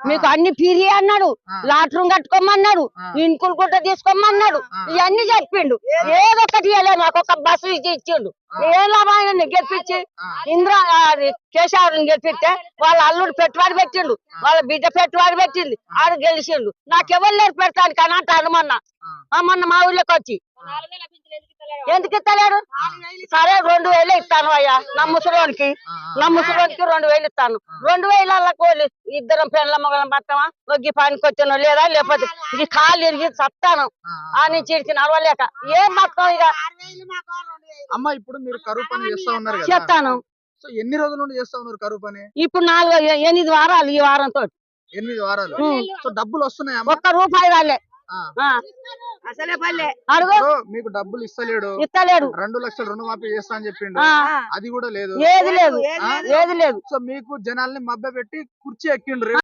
మీకు అన్ని ఫిరి అన్నాడు, లాట్రూమ్ కట్టుకోమన్నాడు, ఇంకులు గుడ్డ తీసుకోమన్నాడు, ఇవన్నీ చెప్పిండు. ఏదొక్కటి ఇవ్వలేదు, నాకు ఒక బస్సు ఇచ్చిండు. ఏం లాభం గెలిపించి ఇంద్రా కేశవరం గెలిపిస్తే వాళ్ళ అల్లుడు పెట్టుబడి పెట్టిండు, వాళ్ళ బిడ్డ పెట్టుబడి పెట్టింది, ఆడు గెలిచిండు. నాకెవరు లేరు పెడతాను కానీ అంటాను. మొన్న మా ఊళ్ళోకి వచ్చి ఎందుకు ఇస్తలేడు? సరే 2000 ఇస్తాను అయ్యా నా ముసలోనికి 2000 ఇస్తాను. 2000 ఇద్దరం పెళ్ళ మొగలం పడతామా? ఒగ్గి పనికి వచ్చాను లేదా, లేకపోతే ఇది కాళ్ళు ఇరిగి సత్తాను ఆ నుంచి ఇడికి నడవలేక ఏం బతాం ఇక. అమ్మ ఇప్పుడు మీరు కరువు పని చేస్తా ఉన్నారు కదా, చెప్తాను. సో ఎన్ని రోజుల నుండి చేస్తా ఉన్నారు కరువు పని? ఇప్పుడు 8 వారాలు, ఈ వారంతో 8 వారాలు. సో డబ్బులు వస్తున్నాయా? ఒక్క రూపాయి రాలే. అడుగు, మీకు డబ్బులు ఇస్తలేడు, 2 లక్షలు రుణమాఫీ చేస్తా అని చెప్పిండు, అది కూడా లేదు. ఏది లేదు. సో మీకు జనాల్ని మభ్య పెట్టి కుర్చీ ఎక్కిండ్రు.